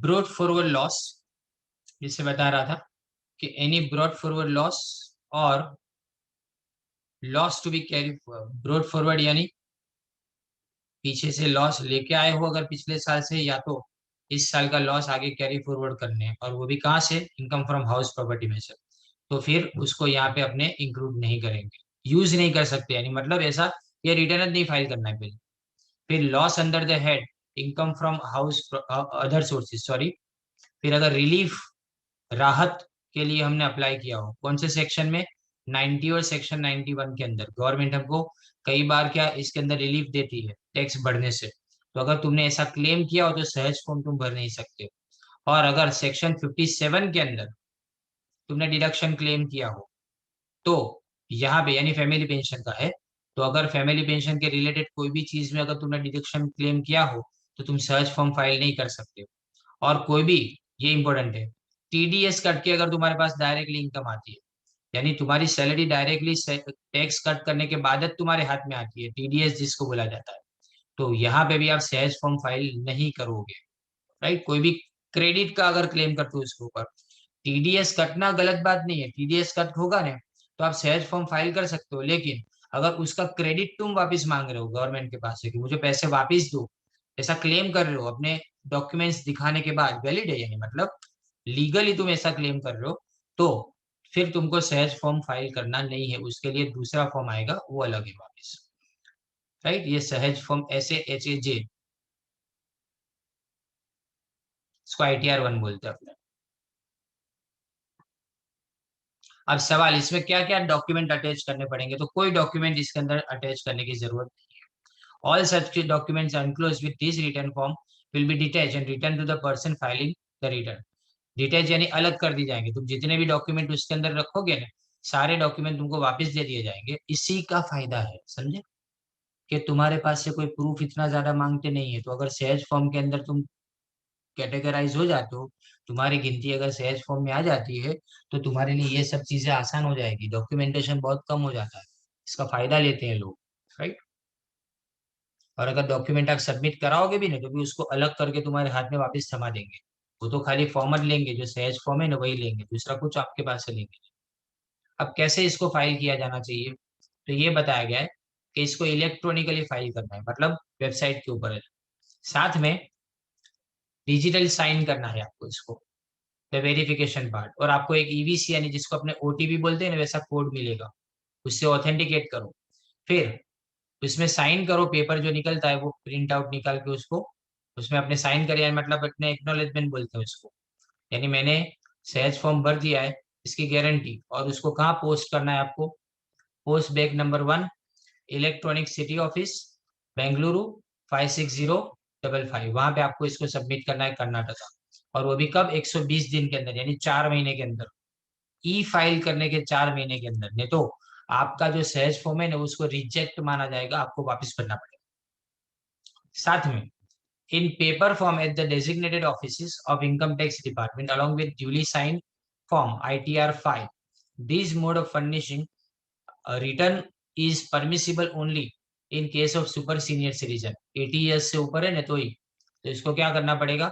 Brought forward loss, जिसे बता रहा था कि एनी ब्रॉट फॉरवर्ड लॉस और loss to be carry, brought forward यानी पीछे से लॉस लेके आए हो अगर पिछले साल से, या तो इस साल का लॉस आगे कैरी फॉरवर्ड करने हैं, और वो भी कहाँ से, इनकम फ्रॉम हाउस प्रॉपर्टी में से, तो फिर उसको यहाँ पे अपने इंक्लूड नहीं करेंगे, यूज नहीं कर सकते, यानी मतलब ऐसा ये रिटर्न नहीं फाइल करना है पहले। फिर loss under the head income from house other sources, sorry, फिर अगर रिलीफ, राहत के लिए हमने अप्लाई किया हो, कौन से सेक्शन में, 90 और सेक्शन 91 के अंदर गवर्नमेंट हमको कई बार क्या इसके अंदर रिलीफ देती है टैक्स बढ़ने से, तो अगर तुमने ऐसा क्लेम किया हो तो सहज फॉर्म तुम भर नहीं सकते। और अगर सेक्शन 57 के अंदर तुमने डिडक्शन क्लेम किया हो, तो यहाँ पे यानी फैमिली पेंशन का है, तो अगर फैमिली पेंशन के रिलेटेड कोई भी चीज में अगर तुमने डिडक्शन क्लेम किया हो तो तुम सहज फॉर्म फाइल नहीं कर सकते। और कोई भी, ये इंपॉर्टेंट है, टीडीएस कट के अगर तुम्हारे पास डायरेक्टली इनकम आती है, यानी तुम्हारी सैलरी डायरेक्टली टैक्स कट करने के बाद तुम्हारे हाथ में आती है, टीडीएस जिसको बोला जाता है, तो यहाँ पे भी आप सहज फॉर्म फाइल नहीं करोगे। राइट, कोई भी क्रेडिट का अगर क्लेम करते हो उसके ऊपर, टीडीएस कटना गलत बात नहीं है, टीडीएस कट होगा ना तो आप सहज फॉर्म फाइल कर सकते हो, लेकिन अगर उसका क्रेडिट तुम वापस मांग रहे हो गवर्नमेंट के पास से कि मुझे पैसे वापस दो, ऐसा क्लेम कर रहे हो अपने डॉक्यूमेंट्स दिखाने के बाद, वैलिड है यानी मतलब लीगली तुम ऐसा क्लेम कर रहे हो, तो फिर तुमको सहज फॉर्म फाइल करना नहीं है, उसके लिए दूसरा फॉर्म आएगा, वो अलग है वापस। राइट, ये सहज फॉर्म ऐसे HAJ, इसको ITR 1 बोलते हैं अपने। अब सवाल, इसमें क्या क्या डॉक्यूमेंट अटैच करने पड़ेंगे, तो कोई डॉक्यूमेंट इसके अंदर अटैच करने की जरूरत नहीं है। All such documents enclosed with this return form will be detach and return to the person filing the return. Detach यानी अलग कर दी जाएंगे, तुम जितने भी डॉक्यूमेंट उसके अंदर रखोगे ना, सारे डॉक्यूमेंट तुमको वापस दे दिए जाएंगे। इसी का फायदा है, समझे, कि तुम्हारे पास से कोई प्रूफ इतना ज्यादा मांगते नहीं है, तो अगर सहज फॉर्म के अंदर तुम कैटेगराइज हो जाते हो, तुम्हारी गिनती अगर सहज फॉर्म में आ जाती है, तो तुम्हारे लिए ये सब चीजें आसान हो जाएगी, डॉक्यूमेंटेशन बहुत कम हो जाता है, इसका फायदा लेते हैं लोग। राइट, और अगर डॉक्यूमेंट आप सबमिट कराओगे भी ना, तो भी उसको अलग करके तुम्हारे हाथ में वापस थमा देंगे, वो तो खाली फॉर्मेट लेंगे, जो सहज फॉर्म है ना वही लेंगे, दूसरा कुछ आपके पास से लेंगे। अब कैसे इसको फाइल किया जाना चाहिए, तो ये बताया गया है कि इसको इलेक्ट्रॉनिकली फाइल करना है, मतलब वेबसाइट के ऊपर है, साथ में डिजिटल साइन करना है आपको इसको, द वेरिफिकेशन पार्ट, और आपको एक ईवीसी यानी जिसको अपने ओटीपी बोलते हैं ना, वैसा कोड मिलेगा, उससे ऑथेंटिकेट करो। फिर उसमें साइन करो, पेपर जो निकलता है वो प्रिंट आउट निकाल के उसको उसमें अपने साइन करिए, मतलब अपने एक्नॉलेजमेंट बोलते हैं उसको, यानी मैंने सहज फॉर्म भर दिया है, इसकी गारंटी। और उसको कहाँ पोस्ट करना है आपको, post bag number 1, electronic city office, Bengaluru 56055, वहां पे आपको इसको सबमिट करना है, कर्नाटका। और वो भी कब, 120 दिन के अंदर, यानी 4 महीने के अंदर, ई फाइल करने के 4 महीने के अंदर, नहीं तो आपका जो सहज फॉर्म है ना उसको रिजेक्ट माना जाएगा, आपको वापस करना पड़ेगा। साथ में in paper form at the designated office of income tax department along with duly sign form ITR 5, this mode of furnishing return is permissible only in case of super senior citizen, 80 years से ऊपर है ना तो ही, तो इसको क्या करना पड़ेगा,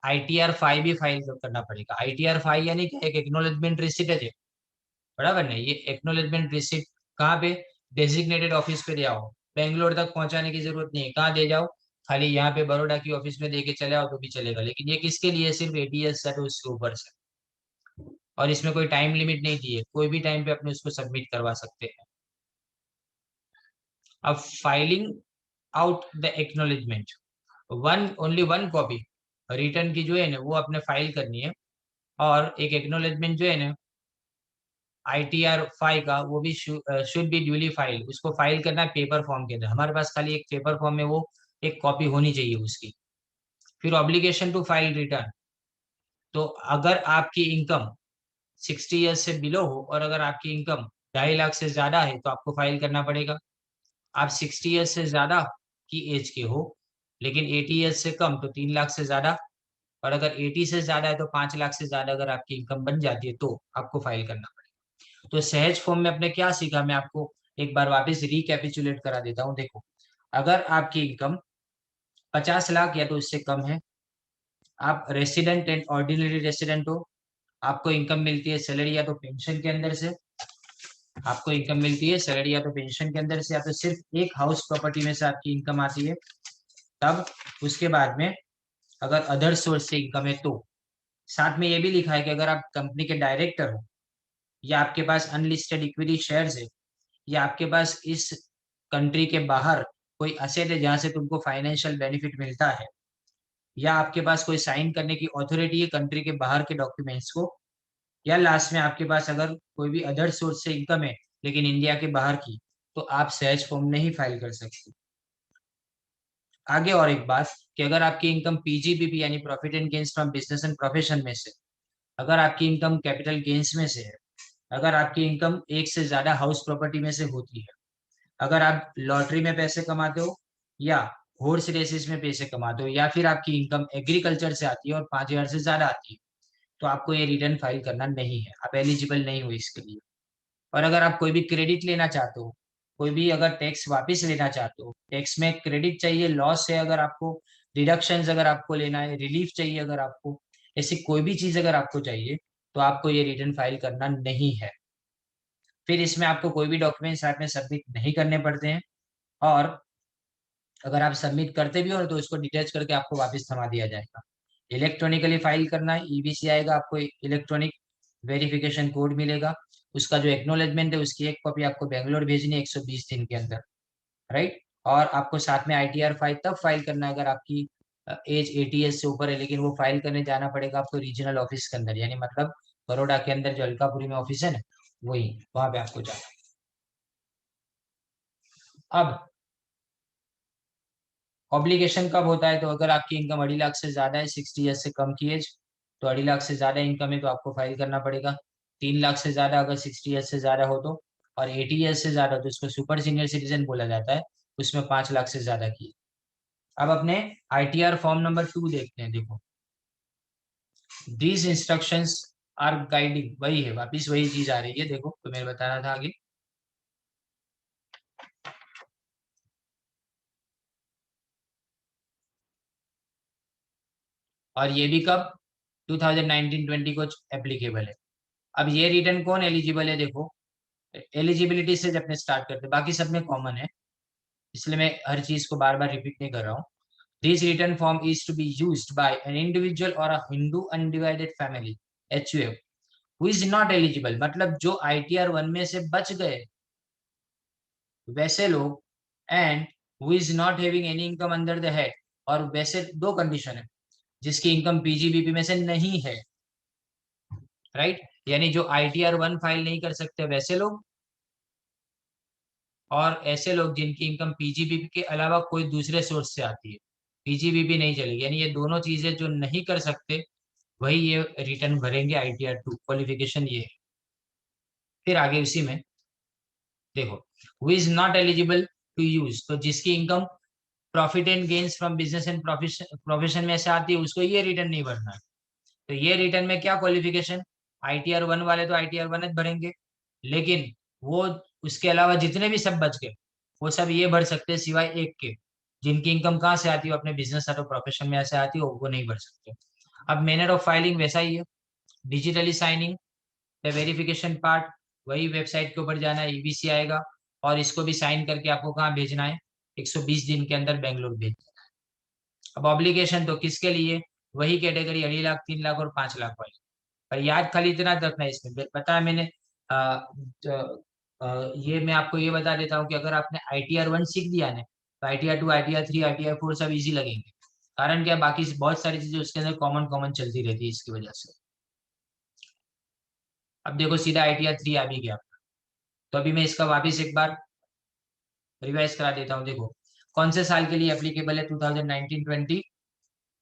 ITR 5 भी फाइल करना पड़ेगा। ITR 5 यानी क्या, एक एक्नोलेजमेंट रिसिट है, बराबर नहीं, ये एक्नोलेजमेंट रिसिप्ट कहाँ पे, डेजिग्नेटेड ऑफिस पे दे आओ, बेंगलोर तक पहुंचाने की जरूरत नहीं है, कहाँ दे जाओ, खाली यहाँ पे बड़ौदा की ऑफिस में दे के चले आओ तो भी चलेगा, लेकिन ये किसके लिए, सिर्फ ATS सेट उसके ऊपर से, और इसमें कोई टाइम लिमिट नहीं दी है, कोई भी टाइम पे अपने उसको सबमिट करवा सकते हैं। अब filing out the acknowledgement, only one copy return की जो है ना वो अपने फाइल करनी है, और एक एक्नोलेजमेंट जो है ना ITR 5 का, वो भी शुड बी ड्यूली फाइल, उसको फाइल करना है पेपर फॉर्म के अंदर, हमारे पास खाली एक पेपर फॉर्म में वो एक कॉपी होनी चाहिए उसकी। फिर ऑब्लिगेशन टू फाइल रिटर्न, तो अगर आपकी इनकम 60 ईयर्स से बिलो हो, और अगर आपकी इनकम 2.5 लाख से ज्यादा है तो आपको फाइल करना पड़ेगा। आप 60 ईयर्स से ज्यादा की एज के हो, लेकिन 80 ईयर्स से कम तो 3 लाख से ज्यादा, और अगर 80 से ज्यादा है तो 5 लाख से ज्यादा अगर आपकी इनकम बन जाती है तो आपको फाइल करना पड़ेगा। तो सहज फॉर्म में अपने क्या सीखा, मैं आपको एक बार वापस रिकैपिचुलेट करा देता हूँ। देखो, अगर आपकी इनकम 50 लाख या तो उससे कम है, आप रेसिडेंट एंड ऑर्डिनरी रेसिडेंट हो, आपको इनकम मिलती है सैलरी या तो पेंशन के अंदर से, आपको इनकम मिलती है सैलरी या तो पेंशन के अंदर से, या तो सिर्फ एक हाउस प्रॉपर्टी में से आपकी इनकम आती है तब। उसके बाद में अगर अदर सोर्स से इनकम है तो साथ में ये भी लिखा है कि अगर आप कंपनी के डायरेक्टर हो, या आपके पास अनलिस्टेड इक्विटी शेयर्स है, या आपके पास इस कंट्री के बाहर कोई असेट है जहां से तुमको फाइनेंशियल बेनिफिट मिलता है, या आपके पास कोई साइन करने की अथॉरिटी है कंट्री के बाहर के डॉक्यूमेंट्स को, या लास्ट में आपके पास अगर कोई भी अदर सोर्स से इनकम है लेकिन इंडिया के बाहर की, तो आप सहज फॉर्म नहीं फाइल कर सकते। आगे और एक बात कि अगर आपकी इनकम पीजीबीपी यानी profit and gains from business and profession में से, अगर आपकी इनकम कैपिटल गेन्स में से है, अगर आपकी इनकम एक से ज्यादा हाउस प्रॉपर्टी में से होती है, अगर आप लॉटरी में पैसे कमाते हो, या हॉर्स रेसेस में पैसे कमाते हो, या फिर आपकी इनकम एग्रीकल्चर से आती है और 5,000 से ज्यादा आती है, तो आपको ये रिटर्न फाइल करना नहीं है, आप एलिजिबल नहीं हो इसके लिए। और अगर आप कोई भी क्रेडिट लेना चाहते हो, कोई भी अगर टैक्स वापस लेना चाहते हो, टैक्स में क्रेडिट चाहिए, लॉस है अगर आपको, डिडक्शंस अगर आपको लेना है, रिलीफ चाहिए अगर आपको, ऐसी कोई भी चीज अगर आपको चाहिए, तो आपको ये रिटर्न फाइल करना नहीं है। फिर इसमें आपको कोई भी डॉक्यूमेंट्स साथ में सबमिट नहीं करने पड़ते हैं, और अगर आप सबमिट करते भी हो तो उसको डिटेच करके आपको वापस थमा दिया जाएगा। इलेक्ट्रॉनिकली फाइल करना है, ईबीसी आएगा, आपको इलेक्ट्रॉनिक वेरिफिकेशन कोड मिलेगा, उसका जो एक्नोलेजमेंट है उसकी एक कॉपी आपको बेंगलोर भेजनी है 120 दिन के अंदर, राइट। और आपको साथ में आईटीआर फाइल तब फाइल करना है अगर आपकी एज 80 ईयर्स से ऊपर है, लेकिन वो फाइल करने जाना पड़ेगा आपको रीजनल ऑफिस के अंदर, यानी मतलब बड़ौदा के अंदर जो अलकापुरी में ऑफिस है ना, वही वहां पे आपको जाना है। अब ऑब्लिगेशन कब होता है, तो अगर आपकी इनकम 2.5 लाख से ज्यादा है, 60 ईयर्स से कम की एज, तो 2.5 लाख से ज्यादा इनकम है तो आपको फाइल करना पड़ेगा। 3 लाख से ज्यादा अगर 60 ईयर्स से ज्यादा हो तो, और 80 ईयर्स से ज्यादा तो उसको सुपर सीनियर सिटीजन बोला जाता है, उसमें 5 लाख से ज्यादा की। अब अपने आईटीआर फॉर्म नंबर 2 देखते हैं। देखो, दीज इंस्ट्रक्शंस आर गाइडिंग, वही है, वापिस वही चीज आ रही है, देखो तो मैं बता रहा था आगे। और ये भी कब, 2019-20 को एप्लीकेबल है। अब ये रिटर्न कौन एलिजिबल है, देखो एलिजिबिलिटी से जब अपने स्टार्ट करते हैं, बाकी सब में कॉमन है, इसलिए मैं हर चीज को बार बार रिपीट नहीं कर रहा हूँ। This return form is to be used by an individual और a Hindu undivided family, HUF, who is not eligible, मतलब जो आईटीआर 1 में से बच गए वैसे लोग, and who is not having any income under the head, और वैसे दो कंडीशन है, जिसकी इनकम पीजीबीपी में से नहीं है, राइट, यानी जो आईटीआर 1 फाइल नहीं कर सकते वैसे लोग, और ऐसे लोग जिनकी इनकम पीजीबीपी के अलावा कोई दूसरे सोर्स से आती है, पीजीबीपी नहीं चलेगी, यानी ये दोनों चीजें जो नहीं कर सकते वही ये रिटर्न भरेंगे आईटीआर 2, क्वालिफिकेशन ये है। फिर आगे उसी में देखो, who is not eligible to use, तो जिसकी income profit and gains from business and profession में से आती है उसको ये रिटर्न नहीं भरना है। तो ये रिटर्न में क्या क्वालिफिकेशन, आईटीआर 1 वाले तो आईटीआर 1 भरेंगे, लेकिन वो उसके अलावा जितने भी सब बच गए वो सब ये भर सकते हैं, सिवाय एक के, जिनकी इनकम कहाँ से आती है, अपने बिजनेस या तो प्रोफेशन में ऐसे आती है, वो नहीं भर सकते। अब मैनर ऑफ फाइलिंग वैसा ही है, डिजिटली साइनिंग, वेरिफिकेशन पार्ट, वही वेबसाइट के ऊपर जाना है, ईबीसी आएगा, और इसको भी साइन करके आपको कहाँ भेजना है, 120 दिन के अंदर बेंगलोर भेजना है। अब ऑब्लिगेशन तो किसके लिए, वही कैटेगरी 2.5 लाख, 3 लाख और 5 लाख वाली। पर याद खाली इतना रखना है, इसमें पता है मैंने ये मैं आपको ये बता देता हूँ कि अगर आपने आईटीआर 1 सीख दिया ना, तो आईटीआर 2, आईटीआर 3, आईटीआर 4 सब इजी लगेंगे। कारण क्या, बाकी बहुत सारी चीजें उसके अंदर कॉमन कॉमन चलती रहती है इसकी वजह से। अब देखो सीधा आईटीआर 3 आ भी गया, तो अभी मैं इसका वापिस एक बार रिवाइज करा देता हूँ। देखो कौन से साल के लिए एप्लीकेबल है, 2019-20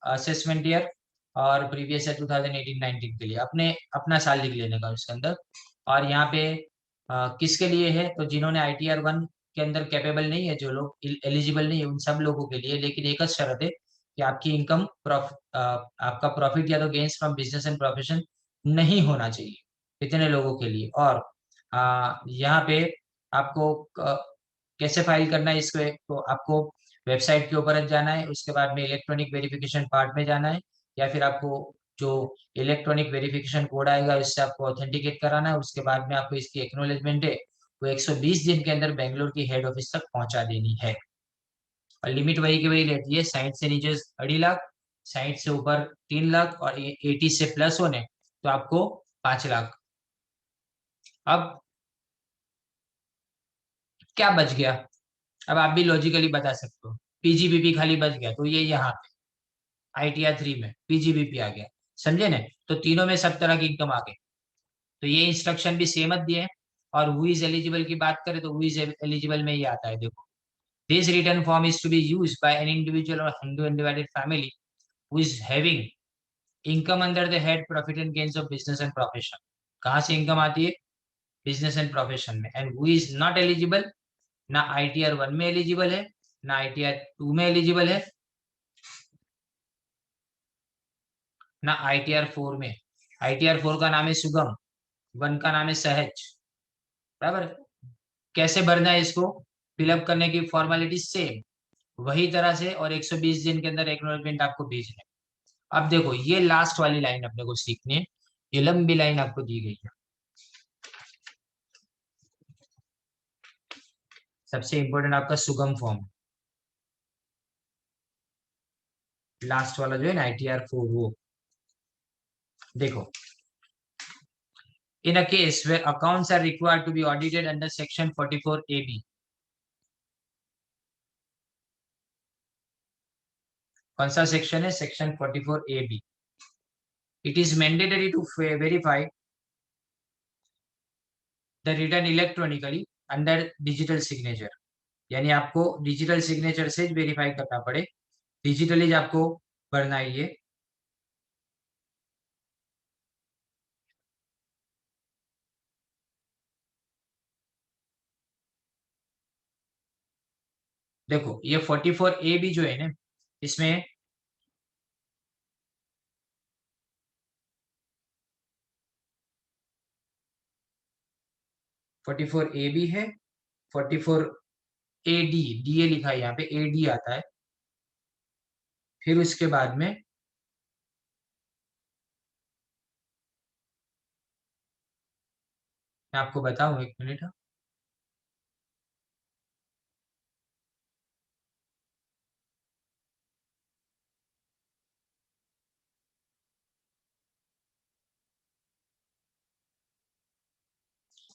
असेसमेंट ईयर, और प्रीवियस है 2018-19 के लिए, अपने अपना साल लिख लेने का उसके अंदर। और यहाँ पे किसके लिए है, तो जिन्होंने आईटीआर 1 के अंदर कैपेबल नहीं है, जो लोग एलिजिबल नहीं है, उन सब लोगों के लिए, लेकिन एक शर्त है कि आपकी इनकम आपका प्रॉफिट या तो gains from business and profession नहीं होना चाहिए, इतने लोगों के लिए। और यहाँ पे आपको कैसे फाइल करना है इसको, तो आपको वेबसाइट के ऊपर जाना है, उसके बाद में इलेक्ट्रॉनिक वेरिफिकेशन पार्ट में जाना है, या फिर आपको जो इलेक्ट्रॉनिक वेरिफिकेशन कोड आएगा उससे आपको ऑथेंटिकेट कराना है, उसके बाद में आपको इसकी एक्नोलेजमेंट है वो 120 दिन के अंदर बेंगलोर की हेड ऑफिस तक पहुंचा देनी है। और लिमिट वही की वही रहती है, 60 से नीचे 2.5 लाख, 60 से ऊपर 3 लाख, और 80 से प्लस होने तो आपको 5 लाख। अब क्या बच गया? अब आप भी लॉजिकली बता सकते हो, पीजीबीपी खाली बच गया, तो ये यहाँ पे ITR 3 में पीजीबीपी आ गया, समझे ना? तो तीनों में सब तरह की इनकम आ गई। तो ये इंस्ट्रक्शन भी सेम दिए हैं। और हु इज एलिजिबल की बात करें तो हु इज एलिजिबल में ये आता है, देखो, this return form is to be use by an individual और Hindu undivided family who is having income under the head profit and gains of business and profession. कहाँ से इनकम आती है? बिजनेस एंड प्रोफेशन में। And who is not eligible, ना ITR 1 में eligible है, ना ITR 2 में एलिजिबल है, ना ITR 4 में। ITR 4 का नाम है सुगम, 1 का नाम है सहज, बराबर। कैसे भरना है इसको? फिलअप करने की फॉर्मेलिटी सेम वही तरह से, और 120 दिन के अंदर एक्नॉलेजमेंट आपको भेजना है। अब देखो, ये लास्ट वाली लाइन अपने को सीखनी है, ये लंबी लाइन आपको दी गई है। सबसे इंपॉर्टेंट आपका सुगम फॉर्म, लास्ट वाला जो है ना ITR 4, वो देखो, in a case where accounts are required to be audited under section 44AB, कौन सा सेक्शन है? Section 44AB। It is mandatory to verify the return electronically under digital signature, यानी आपको डिजिटल सिग्नेचर से वेरीफाई करना पड़े, डिजिटली आपको भरना है ये। देखो, ये 44AB जो है ना, इसमें फोर्टी फोर ए बी है, 44 AD, DA लिखा है यहाँ पे, AD आता है। फिर उसके बाद में मैं आपको बताऊं, 1 मिनट।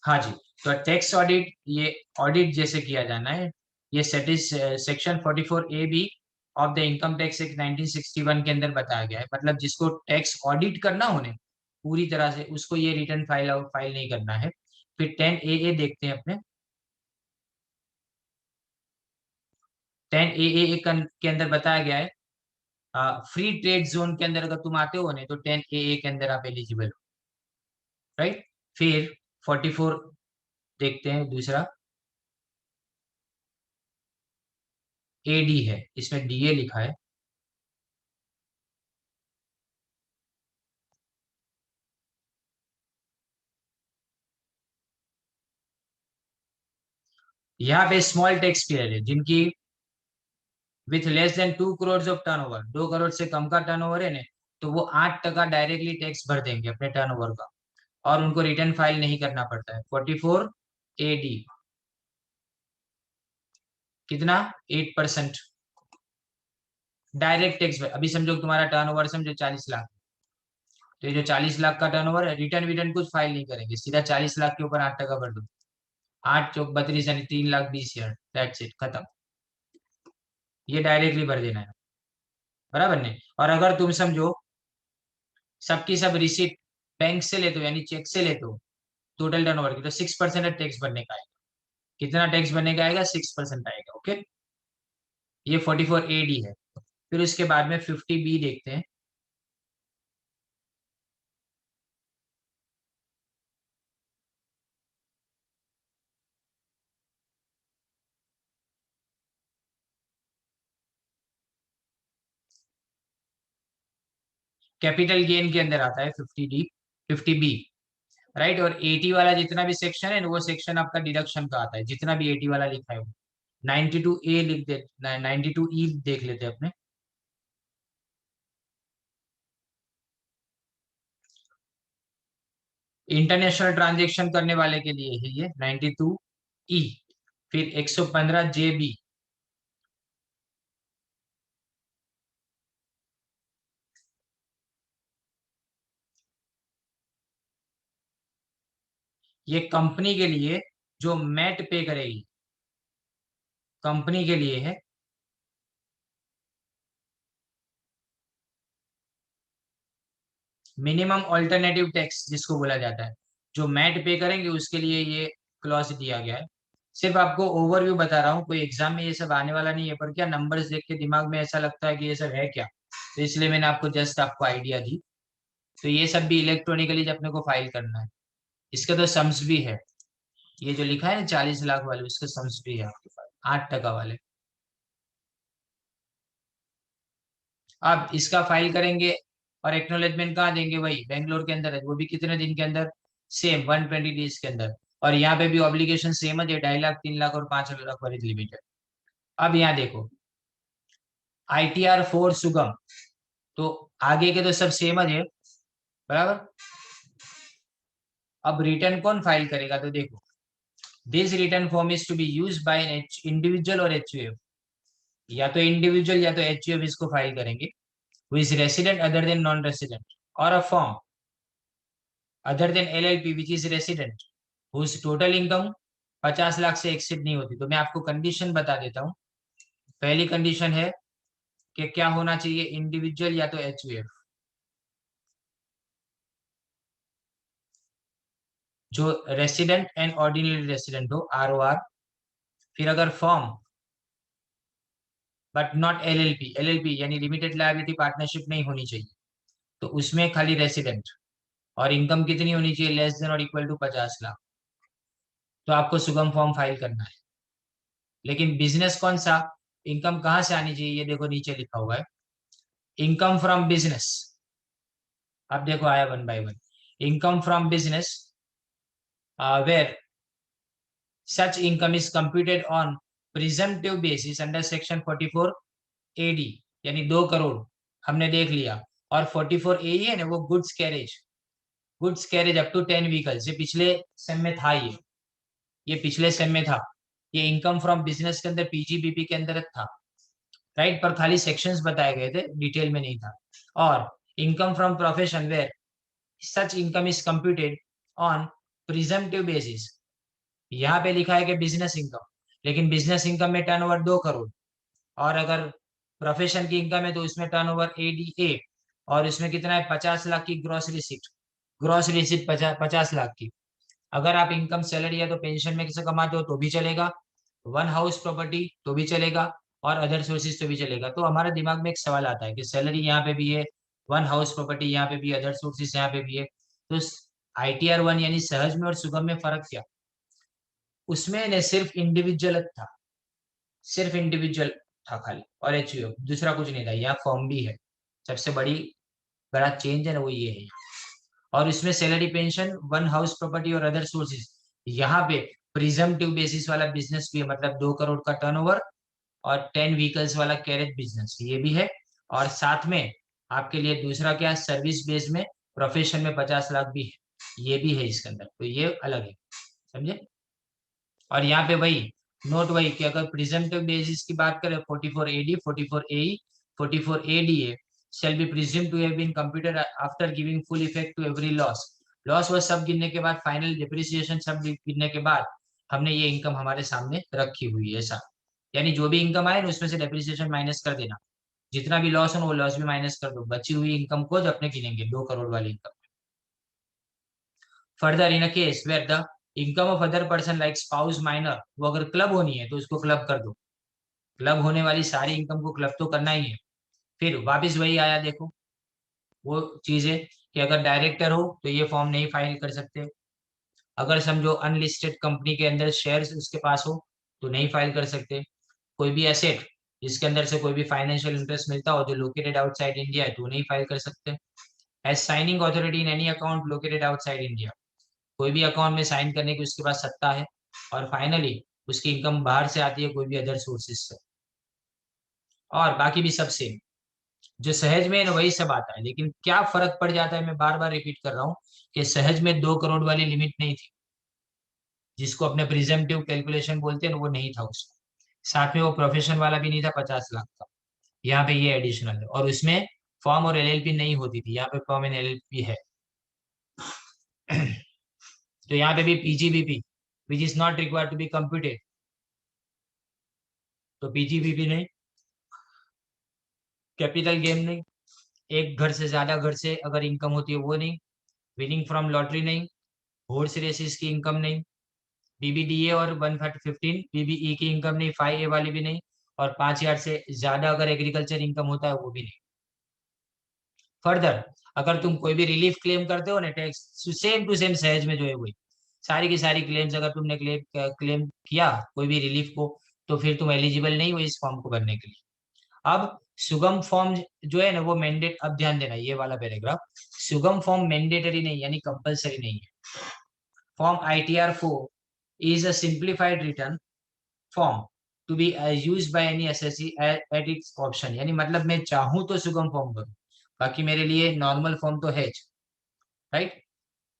हाँ जी, तो टैक्स ऑडिट, ये ऑडिट जैसे किया जाना है, ये section 44AB of the income tax act 1961 के अंदर बताया गया है। मतलब जिसको टैक्स ऑडिट करना होने पूरी तरह से, उसको ये रिटर्न फाइल नहीं करना है। फिर 10AA देखते हैं अपने, 10AA के अंदर बताया गया है, फ्री ट्रेड जोन के अंदर अगर तुम आते हो ना तो 10AA के अंदर आप एलिजिबल हो, राइट। फिर 44 देखते हैं दूसरा, AD है, इसमें DA लिखा है। यहाँ पे स्मॉल टैक्स पेयर है जिनकी with less than 2 crore of turnover, 2 crore से कम का टर्नओवर है ना, तो वो 8% डायरेक्टली टैक्स भर देंगे अपने टर्नओवर का, और उनको रिटर्न फाइल नहीं करना पड़ता है। 44 AD कितना? 8% डायरेक्ट टैक्स। अभी समझो तुम्हारा टर्नओवर समझो 40 लाख, तो ये जो 40 लाख का टर्नओवर है, रिटर्न विटर्न कुछ फाइल नहीं करेंगे, सीधा 40 लाख के ऊपर 8% भर दो। 8 चौक 32 यानी 3,20,000, दैट्स इट, खत्म। ये डायरेक्टली भर देना है, बराबर नहीं? और अगर तुम समझो सबकी सब रिसीट बैंक से लेते हो यानी चेक से लेते हो टोटल टर्नओवर की, तो 6% टैक्स भरने का आएगा। कितना टैक्स भरने का आएगा? 6% आएगा, ओके। ये 44 AD है। फिर उसके बाद में 50B देखते हैं। कैपिटल गेन के अंदर आता है 50D, 50B, राइट। और 80 वाला जितना भी सेक्शन है ना, वो सेक्शन आपका डिडक्शन का आता है, जितना भी 80 वाला लिखा है वो। 92A लिख दे, 92E देख लेते हैं अपने। इंटरनेशनल ट्रांजेक्शन करने वाले के लिए है ये 92E, फिर 115JB। ये कंपनी के लिए जो मैट पे करेगी, कंपनी के लिए है। मिनिमम ऑल्टरनेटिव टैक्स जिसको बोला जाता है, जो मैट पे करेंगे उसके लिए ये क्लॉज दिया गया है। सिर्फ आपको ओवरव्यू बता रहा हूँ, कोई एग्जाम में ये सब आने वाला नहीं है, पर क्या नंबर्स देख के दिमाग में ऐसा लगता है कि ये सब है क्या, तो इसलिए मैंने आपको जस्ट आपको आइडिया दी। तो ये सब भी इलेक्ट्रॉनिकली अपने को फाइल करना है। इसके तो सम्स भी है, ये जो लिखा है ना 40 लाख वाले, उसके सम्स भी है आपके पास, 8% वाले। अब इसका फाइल करेंगे और एक्नोलेजमेंट कहाँ देंगे, वही बेंगलोर के अंदर है, वो भी कितने दिन के अंदर, सेम 120 डेज के अंदर। और यहाँ पे भी ऑब्लिगेशन सेम है, 2.5 लाख, 3 लाख और 5 लाख वाली लिमिट है। अब यहाँ देखो, ITR 4 सुगम, तो आगे के तो सब सेम है, बराबर। अब रिटर्न कौन फाइल करेगा, तो देखो, this return form is to be use by an individual और HUF, या तो इंडिविजुअल या तो HUF इसको फाइल करेंगे, who is resident other than non resident, और a form other than LLP which is resident, whose total income 50 lakh से exceed नहीं होती। तो मैं आपको कंडीशन बता देता हूँ। पहली कंडीशन है कि क्या होना चाहिए, इंडिविजुअल या तो HUF, जो रेसिडेंट एंड ऑर्डिनरी रेसिडेंट हो, ROR। फिर अगर फॉर्म बट नॉट LLP यानी लिमिटेड लायबिलिटी पार्टनरशिप नहीं होनी चाहिए, तो उसमें खाली रेसिडेंट, और इनकम कितनी होनी चाहिए, लेस देन और इक्वल टू 50 लाख, तो आपको सुगम फॉर्म फाइल करना है। लेकिन बिजनेस कौन सा, इनकम कहाँ से आनी चाहिए, ये देखो नीचे लिखा हुआ है, इनकम फ्रॉम बिजनेस। अब देखो आया one by one, income from business where such income is computed on presumptive basis under section 44AD, यानी 2 करोड़ हमने देख लिया। और 44AE है ना, वो goods carriage up to 10 vehicles, ये पिछले सेम में था, ये पिछले सेम में था। ये इनकम फ्रॉम बिजनेस के अंदर PGBP के अंदर था, राइट, पर खाली सेक्शंस बताए गए थे, डिटेल में नहीं था। और income from profession where such income is computed on presumptive basis, यहाँ पे लिखा है कि बिजनेस इनकम, लेकिन बिजनेस इनकम में टर्नओवर 2 करोड़, और अगर प्रोफेशन की इनकम है तो उसमें टर्नओवर ADA, और उसमें कितना है, 50 लाख की ग्रॉस रिसिप्ट 50 लाख की। अगर आप इनकम सैलरी या तो पेंशन में किसे कमाते हो तो भी चलेगा, वन हाउस प्रॉपर्टी तो भी चलेगा, और अदर सोर्सेज तो भी चलेगा। तो हमारे दिमाग में एक सवाल आता है कि सैलरी यहाँ पे भी है, वन हाउस प्रॉपर्टी यहाँ पे भी, अदर सोर्सेज यहाँ पे भी है, तो ITR 1 यानी सहज में और सुगम में फर्क क्या, उसमें ने सिर्फ इंडिविजुअल था, सिर्फ इंडिविजुअल था खाली, और HUF दूसरा कुछ नहीं था। यहाँ फॉर्म भी है, सबसे बड़ा चेंज है ना, वो ये है। और इसमें salary, pension, one house property और अदर सोर्सेज, यहाँ पे प्रिजम्पटिव बेसिस वाला बिजनेस भी है, मतलब 2 करोड़ का टर्नओवर, और 10 व्हीकल्स वाला कैरेज बिजनेस ये भी है। और साथ में आपके लिए दूसरा क्या, सर्विस बेस में प्रोफेशन में 50 लाख भी है, ये भी है इसके अंदर, तो ये अलग है, समझे। और यहाँ पे वही नोट वही कि अगर प्रिजम्पटिव बेसिस की बात करें, 44AD, 44AE, 44ADA shall be presumed to have been computed after giving full effect to every loss वो सब गिनने के बाद, फाइनल डिप्रिसिएशन सब गिनने के बाद, हमने ये इनकम हमारे सामने रखी हुई है, ऐसा। यानी जो भी इनकम आए ना उसमें से डेप्रिसिएशन माइनस कर देना, जितना भी लॉस हो वो लॉस भी माइनस कर दो, बची हुई इनकम को जब अपने गिनेंगे 2 करोड़ वाली income. Further in a case where the income of other person like spouse minor, वो अगर क्लब होनी है तो उसको क्लब कर दो, क्लब होने वाली सारी इनकम को क्लब तो करना ही है। फिर वापस वही आया, देखो वो चीज है कि अगर डायरेक्टर हो तो ये फॉर्म नहीं फाइल कर सकते, अगर समझो अनलिस्टेड कंपनी के अंदर शेयर्स उसके पास हो तो नहीं फाइल कर सकते, कोई भी एसेट जिसके अंदर से कोई भी फाइनेंशियल इंटरेस्ट मिलता हो जो लोकेटेड आउटसाइड इंडिया है तो नहीं फाइल कर सकते। As signing authority in any account located outside India, कोई भी अकाउंट में साइन करने की उसके पास सत्ता है। और फाइनली उसकी इनकम बाहर से आती है कोई भी अदर सोर्सेज से, और बाकी भी सब सेम। जो सहज में है ना वही सब आता है, लेकिन क्या फर्क पड़ जाता है, मैं बार बार रिपीट कर रहा हूँ कि सहज में 2 करोड़ वाली लिमिट नहीं थी, जिसको अपने प्रिजम्पटिव कैलकुलेशन बोलते हैं ना, वो नहीं था उसमें। साथ में वो प्रोफेशन वाला भी नहीं था 50 लाख का। यहाँ पे ये एडिशनल है, और उसमें फॉर्म और एलएलपी नहीं होती थी, यहाँ पे फॉर्म एंड एलएलपी है। तो यहाँ पे भी PGBP which is not required to be computed, तो पीजीबीपी नहीं, कैपिटल गेन नहीं, एक घर से ज्यादा घर से अगर इनकम होती है वो नहीं, विनिंग फ्रॉम लॉटरी नहीं, हॉर्स रेसिस की इनकम नहीं, बीबीडीए और 115 बीबीई की इनकम नहीं, 5A वाली भी नहीं, और 5 हजार से ज्यादा अगर एग्रीकल्चर इनकम होता है वो भी नहीं। फर्दर अगर तुम कोई भी रिलीफ क्लेम करते हो ना टैक्स, सेम टू सेम सहज में जो है वही सारी की सारी क्लेम्स अगर तुमने क्लेम किया कोई भी रिलीफ को, तो फिर तुम एलिजिबल नहीं हो इस फॉर्म को भरने के लिए। अब सुगम फॉर्म जो है ना वो मैंडेट, अब ध्यान देना ये वाला पैराग्राफ, सुगम फॉर्म मैंडेटरी नहीं यानी कंपलसरी नहीं है। Form ITR4 is a simplified return form to be use by any assessee at its option, यानी मतलब मैं चाहूं तो सुगम फॉर्म करूं, बाकी मेरे लिए नॉर्मल फॉर्म तो है, right.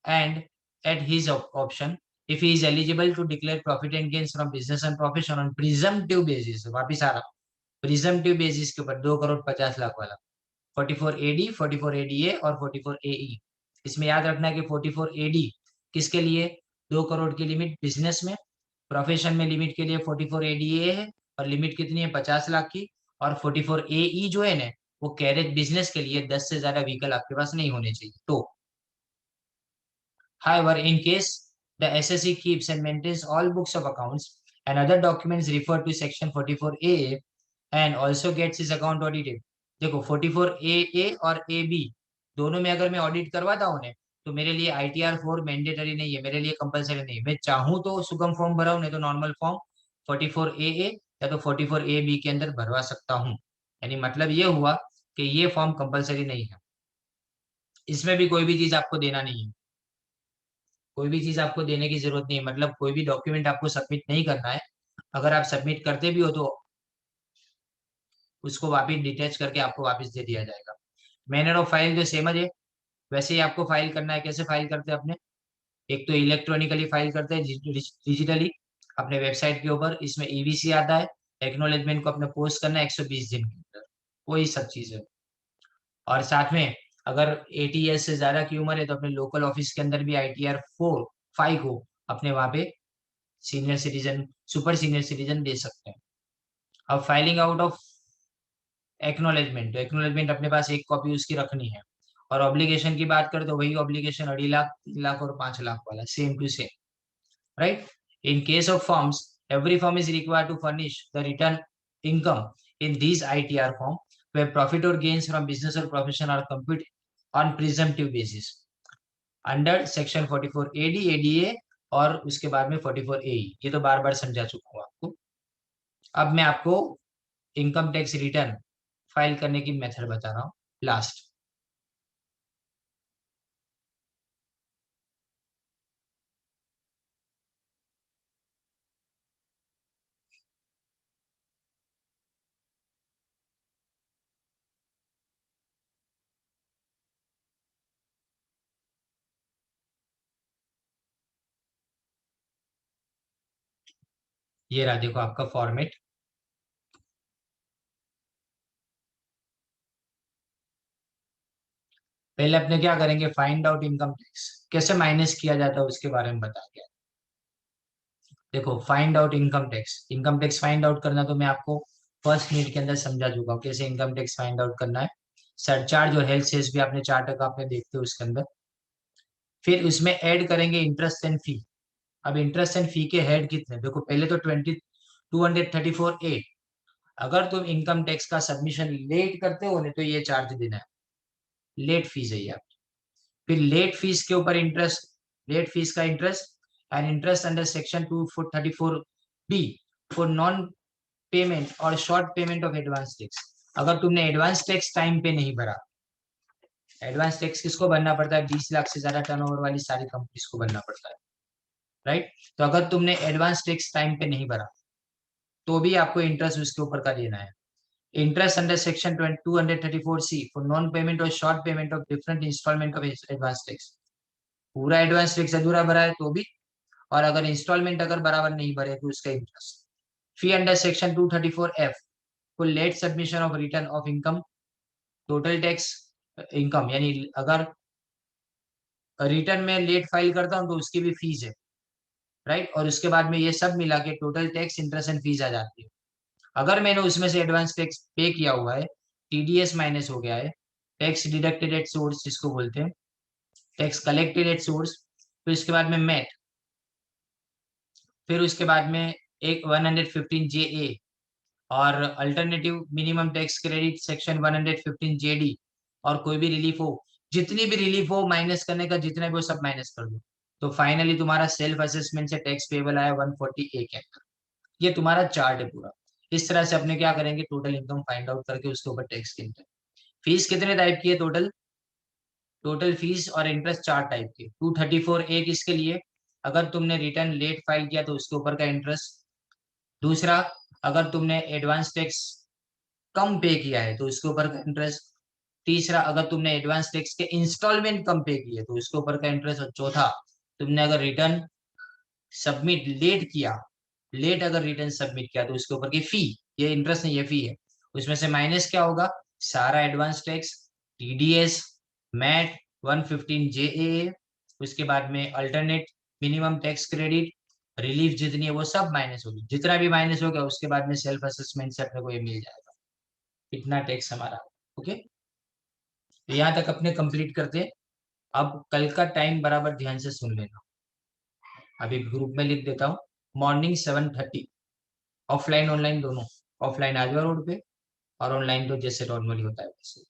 And at his option if he is eligible to declare profit and gains from business and profession on presumptive basis, वापिस आ रहा, प्रिजम्पटिव बेसिस के ऊपर 2 करोड़ 50 लाख वाला, 44AD 44ADA और 44AE। इसमें याद रखना है कि 44AD किसके लिए, 2 करोड़ की लिमिट बिजनेस में, प्रोफेशन में लिमिट के लिए 44ADA है, और लिमिट कितनी है 50 लाख की, और 44AE जो है ना वो कैरेज बिजनेस के लिए 10 से ज्यादा व्हीकल आपके पास नहीं होने चाहिए। तो however, in case the SSE keeps and maintains all books of accounts and other documents referred to section 44A and also gets his account audited, देखो 44AA और AB दोनों में अगर मैं ऑडिट करवाता हूँ ना, तो मेरे लिए ITR4 मैंडेटरी नहीं है, मेरे लिए कंपलसरी नहीं है। मैं चाहूँ तो सुगम फॉर्म भराऊँ, नहीं तो नॉर्मल फॉर्म 44AA या तो 44AB के अंदर भरवा सकता हूँ। यानी मतलब ये हुआ कि ये फॉर्म कंपलसरी नहीं है, इसमें भी कोई भी चीज आपको देना नहीं है, कोई भी चीज आपको देने की जरूरत नहीं है, मतलब कोई भी डॉक्यूमेंट आपको सबमिट नहीं करना है। अगर आप सबमिट करते भी हो तो उसको वापस डिटेच करके आपको वापस दे दिया जाएगा। मैनर ऑफ फाइल जो सेम है वैसे ही आपको फाइल करना है। कैसे फाइल करते हैं अपने, एक तो इलेक्ट्रॉनिकली फाइल करते हैं डिजिटली अपने वेबसाइट के ऊपर, इसमें EVC आता है, एक्नोलेजमेंट को अपने पोस्ट करना है 120 दिन के अंदर, वही सब चीज है। और साथ में अगर 80 ईयर्स से ज्यादा की उम्र है तो अपने लोकल ऑफिस के अंदर भी ITR4 5 को अपने वहां पे senior citizen super senior citizen दे सकते हैं। अब फाइलिंग आउट ऑफ एक्नोलेजमेंट, तो एक्नोलेजमेंट अपने पास एक कॉपी उसकी रखनी है। और ऑब्लिगेशन की बात करें तो वही ऑब्लिगेशन 2.5 लाख 3 लाख और 5 लाख वाला same to same, right. In case of forms every form is required to furnish the return income in this ITR form where profit or gains from business or profession are computed on presumptive basis under section 44AD ADA और उसके बाद में 44AE। ये तो बार बार समझा चुका हूँ आपको। अब मैं आपको इनकम टैक्स रिटर्न फाइल करने की मेथड बता रहा हूँ लास्ट। ये रहा देखो आपका फॉर्मेट। पहले अपने क्या करेंगे, फाइंड आउट इनकम टैक्स कैसे माइनस किया जाता है उसके बारे में बता दिया। देखो find out income tax find out करना तो मैं आपको फर्स्ट मिनट के अंदर समझा चुका हूँ कैसे इनकम टैक्स फाइंड आउट करना है। सरचार्ज और हेल्थ सेस भी आपने 4 टका आपने देखते हो उसके अंदर। फिर उसमें ऐड करेंगे इंटरेस्ट एंड फी। अब इंटरेस्ट एंड फी के हेड कितने, देखो पहले तो 234A, अगर तुम इनकम टैक्स का सबमिशन लेट करते हो ना तो ये चार्ज देना है, लेट फीस है ये आप। फिर लेट फीस के ऊपर इंटरेस्ट, लेट फीस का interest and interest under section 234B for non payment और short payment of advance tax. अगर तुमने एडवांस टैक्स टाइम पे नहीं भरा, एडवांस टैक्स किसको भरना पड़ता है, 20 लाख से ज्यादा टर्नओवर वाली सारी कंपनीज को भरना पड़ता है, राइट। तो अगर तुमने एडवांस टैक्स टाइम पे नहीं भरा तो भी आपको इंटरेस्ट उसके ऊपर का देना है। interest under section 234C for non-payment or short payment of different installment of advance tax. पूरा एडवांस टैक्स अधूरा भरा है तो भी, और अगर इंस्टॉलमेंट अगर बराबर नहीं भरे तो उसका interest. Fee under section 234F for late submission of return of income, total tax income, यानी अगर रिटर्न में लेट फाइल करता हूं तो उसकी भी फीस है, राइट. और उसके बाद में ये सब मिला के total tax interest and fees आ जाती है. अगर मैंने उसमें से एडवांस टैक्स पे किया हुआ है, टीडीएस माइनस हो गया है, टैक्स डिडक्टेड एट सोर्स जिसको बोलते हैं, टैक्स कलेक्टेड एट सोर्स, तो इसके बाद में मैट, फिर उसके बाद में एक 115 जे ए और alternative minimum tax credit section 115 जे डी, और कोई भी रिलीफ हो, जितनी भी रिलीफ हो माइनस करने का, जितना भी हो सब माइनस कर दो, तो फाइनली तुम्हारा सेल्फ असेसमेंट से टैक्स पेबल आया 140 ए. ये तुम्हारा चार्ट है पूरा. इस तरह से अपने क्या करेंगे, टोटल इनकम फाइंड आउट करके उसके ऊपर टैक्स गिनते हैं. फीस कितने टाइप की है टोटल, टोटल फीस और इंटरेस्ट 4 टाइप के. 234 किसके लिए, अगर तुमने रिटर्न लेट फाइल किया तो उसके ऊपर का इंटरेस्ट. दूसरा, अगर तुमने एडवांस टैक्स कम पे किया है तो उसके ऊपर का इंटरेस्ट. तीसरा, अगर तुमने एडवांस टैक्स के इंस्टॉलमेंट कम पे किए तो उसके ऊपर का इंटरेस्ट. और चौथा, तुमने अगर रिटर्न सबमिट लेट किया, लेट अगर रिटर्न सबमिट किया तो उसके ऊपर की फी, ये इंटरेस्ट नहीं ये फी है, उसमें से माइनस क्या होगा, सारा एडवांस टैक्स, टीडीएस, मैट, 115 जे, उसके बाद में alternate minimum tax credit, relief जितनी है वो सब माइनस होगी. जितना भी माइनस हो गया उसके बाद में सेल्फ असेसमेंट से अपने को ये मिल जाएगा इतना टैक्स हमारा. ओके, तो यहाँ तक अपने कंप्लीट करते हैं. अब कल का टाइम बराबर ध्यान से सुन लेना, अभी ग्रुप में लिख देता हूँ. मॉर्निंग 7:30, ऑफलाइन ऑनलाइन दोनों. ऑफलाइन आजवा रोड पे, और ऑनलाइन तो जैसे नॉर्मली होता है वैसे.